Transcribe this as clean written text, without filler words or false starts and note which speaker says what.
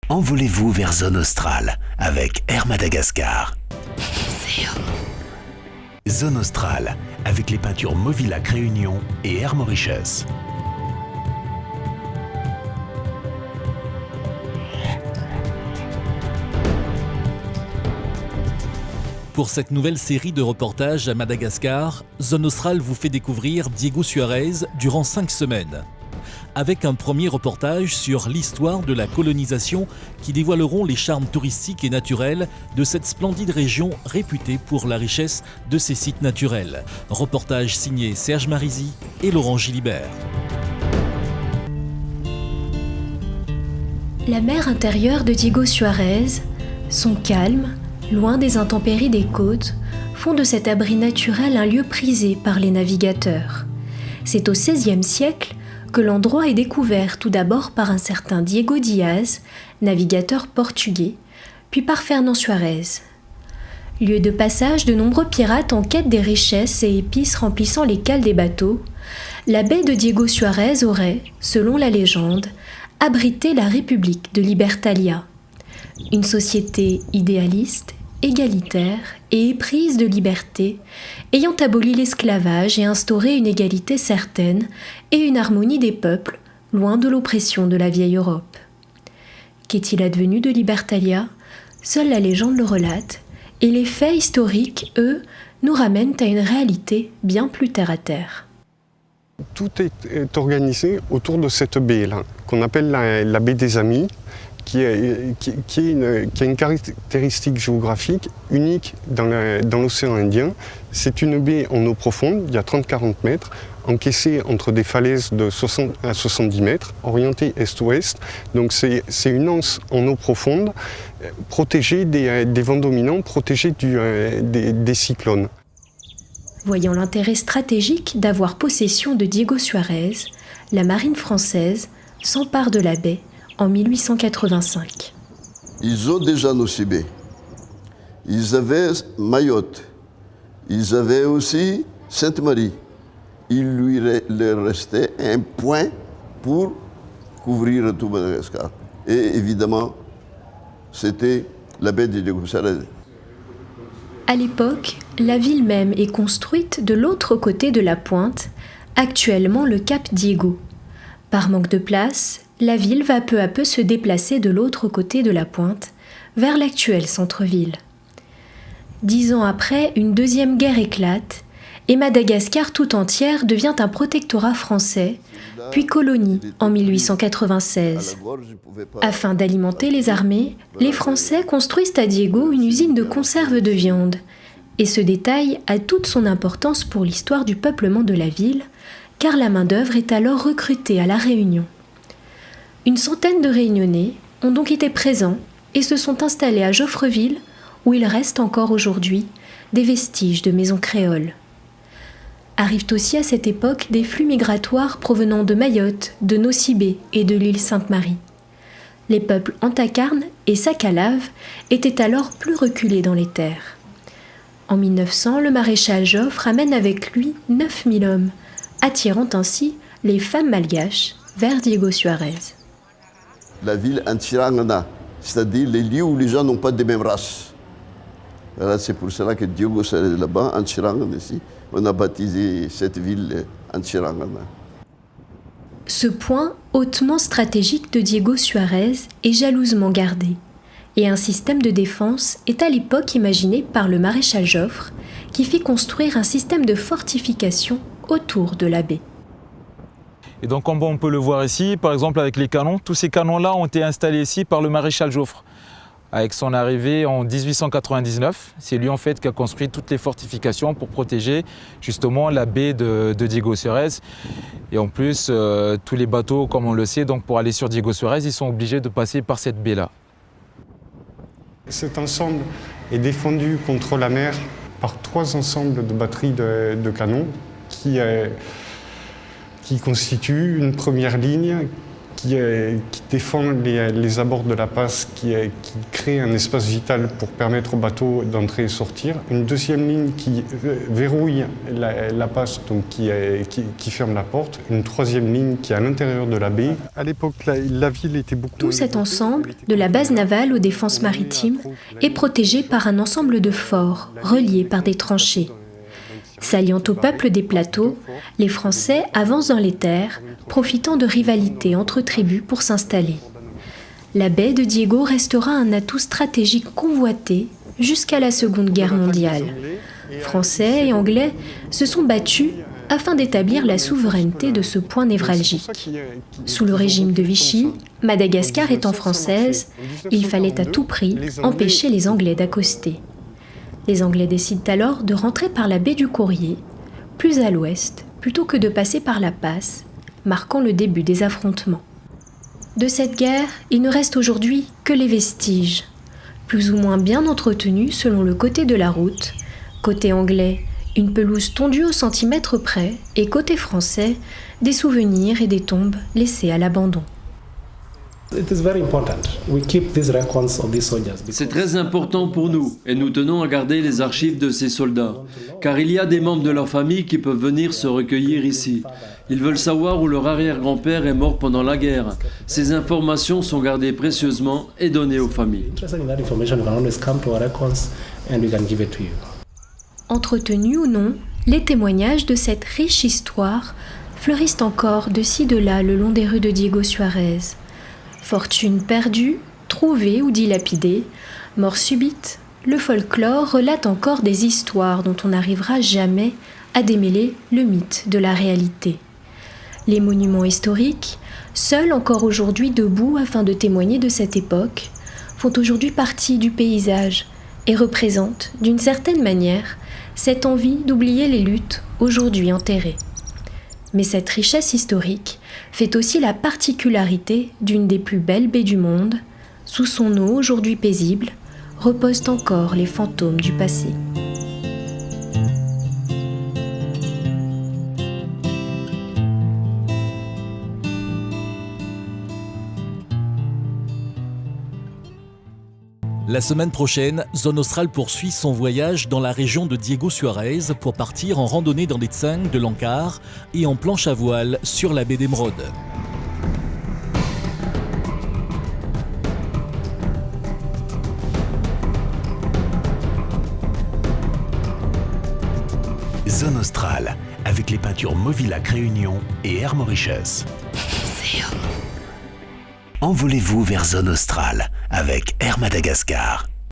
Speaker 1: Envolez-vous vers Zone Australe avec Air Madagascar. Zone Australe avec les peintures Movilac Réunion et Air Mauritius.
Speaker 2: Pour cette nouvelle série de reportages à Madagascar, Zone Australe vous fait découvrir Diego Suarez durant 5 semaines. Avec un premier reportage sur l'histoire de la colonisation qui dévoileront les charmes touristiques et naturels de cette splendide région réputée pour la richesse de ses sites naturels. Reportage signé Serge Marisy et Laurent Gilibert.
Speaker 3: La mer intérieure de Diego Suarez, son calme, loin des intempéries des côtes, font de cet abri naturel un lieu prisé par les navigateurs. C'est au XVIe siècle que l'endroit est découvert tout d'abord par un certain Diego Diaz, navigateur portugais, puis par Fernand Suarez. Lieu de passage de nombreux pirates en quête des richesses et épices remplissant les cales des bateaux, la baie de Diego Suarez aurait, selon la légende, abrité la République de Libertalia, une société idéaliste, égalitaire et éprise de liberté, ayant aboli l'esclavage et instauré une égalité certaine et une harmonie des peuples, loin de l'oppression de la vieille Europe. Qu'est-il advenu de Libertalia ? Seule la légende le relate, et les faits historiques, eux, nous ramènent à une réalité bien plus terre-à-terre.
Speaker 4: Tout est organisé autour de cette baie-là, qu'on appelle la baie des Amis, qui a une caractéristique géographique unique dans l'océan Indien. C'est une baie en eau profonde, il y a 30-40 mètres, encaissée entre des falaises de 60 à 70 mètres, orientée est-ouest. Donc c'est une anse en eau profonde, protégée des vents dominants, protégée des cyclones.
Speaker 3: Voyant l'intérêt stratégique d'avoir possession de Diego Suarez, la marine française s'empare de la baie en 1885.
Speaker 5: Ils ont déjà Nosy-Be. Ils avaient Mayotte. Ils avaient aussi Sainte-Marie. Il lui leur restait un point pour couvrir tout Madagascar. Et évidemment, c'était la baie de Diego Suarez.
Speaker 3: À l'époque, la ville même est construite de l'autre côté de la pointe, actuellement le cap Diego. Par manque de place, la ville va peu à peu se déplacer de l'autre côté de la pointe, vers l'actuel centre-ville. 10 ans après, une deuxième guerre éclate, et Madagascar tout entière devient un protectorat français, puis colonie en 1896. Afin d'alimenter les armées, les Français construisent à Diego une usine de conserve de viande. Et ce détail a toute son importance pour l'histoire du peuplement de la ville, car la main-d'œuvre est alors recrutée à La Réunion. Une centaine de Réunionnais ont donc été présents et se sont installés à Joffreville, où il reste encore aujourd'hui des vestiges de maisons créoles. Arrivent aussi à cette époque des flux migratoires provenant de Mayotte, de Nosy-Be et de l'île Sainte-Marie. Les peuples Antakarn et Sakalave étaient alors plus reculés dans les terres. En 1900, le maréchal Joffre amène avec lui 9000 hommes, attirant ainsi les femmes malgaches vers Diego Suarez.
Speaker 5: La ville Antirangana, c'est-à-dire les lieux où les gens n'ont pas de même race. Alors c'est pour cela que Diego Suarez est là-bas, Antirangana ici. On a baptisé cette ville Antirangana.
Speaker 3: Ce point hautement stratégique de Diego Suarez est jalousement gardé. Et un système de défense est à l'époque imaginé par le maréchal Joffre, qui fit construire un système de fortification autour de la baie.
Speaker 6: Et donc comme on peut le voir ici, par exemple avec les canons, tous ces canons-là ont été installés ici par le maréchal Joffre. Avec son arrivée en 1899, c'est lui en fait qui a construit toutes les fortifications pour protéger justement la baie de Diego Suarez. Et en plus, tous les bateaux, comme on le sait, donc pour aller sur Diego Suarez, ils sont obligés de passer par cette baie-là.
Speaker 4: Cet ensemble est défendu contre la mer par 3 ensembles de batteries de canons qui constituent une première ligne qui défend les abords de la passe, qui crée un espace vital pour permettre aux bateaux d'entrer et sortir. Une deuxième ligne qui verrouille la passe, donc qui ferme la porte. Une troisième ligne qui est à l'intérieur de la baie. À l'époque, la ville était beaucoup...
Speaker 3: Tout cet ensemble, de la base navale aux défenses maritimes, est protégé par un ensemble de forts, reliés par des tranchées. S'alliant au peuple des plateaux, les Français avancent dans les terres, profitant de rivalités entre tribus pour s'installer. La baie de Diego restera un atout stratégique convoité jusqu'à la Seconde Guerre mondiale. Français et Anglais se sont battus afin d'établir la souveraineté de ce point névralgique. Sous le régime de Vichy, Madagascar étant française, il fallait à tout prix empêcher les Anglais d'accoster. Les Anglais décident alors de rentrer par la baie du Courrier, plus à l'ouest, plutôt que de passer par la passe, marquant le début des affrontements. De cette guerre, il ne reste aujourd'hui que les vestiges, plus ou moins bien entretenus selon le côté de la route. Côté anglais, une pelouse tondue au centimètre près, et côté français, des souvenirs et des tombes laissées à l'abandon.
Speaker 7: C'est très important pour nous et nous tenons à garder les archives de ces soldats, car il y a des membres de leur famille qui peuvent venir se recueillir ici. Ils veulent savoir où leur arrière-grand-père est mort pendant la guerre. Ces informations sont gardées précieusement et données aux familles.
Speaker 3: Entretenus ou non, les témoignages de cette riche histoire fleurissent encore de ci de là le long des rues de Diego Suarez. Fortune perdue, trouvée ou dilapidée, mort subite, le folklore relate encore des histoires dont on n'arrivera jamais à démêler le mythe de la réalité. Les monuments historiques, seuls encore aujourd'hui debout afin de témoigner de cette époque, font aujourd'hui partie du paysage et représentent, d'une certaine manière, cette envie d'oublier les luttes aujourd'hui enterrées. Mais cette richesse historique fait aussi la particularité d'une des plus belles baies du monde. Sous son eau aujourd'hui paisible, reposent encore les fantômes du passé.
Speaker 2: La semaine prochaine, Zone Australe poursuit son voyage dans la région de Diego Suarez pour partir en randonnée dans les tsang de Langkar et en planche à voile sur la baie d'Emeraude.
Speaker 1: Zone Australe, avec les peintures Movilac Réunion et Air Mauritius. Envolez-vous vers Zone Australe avec Air Madagascar.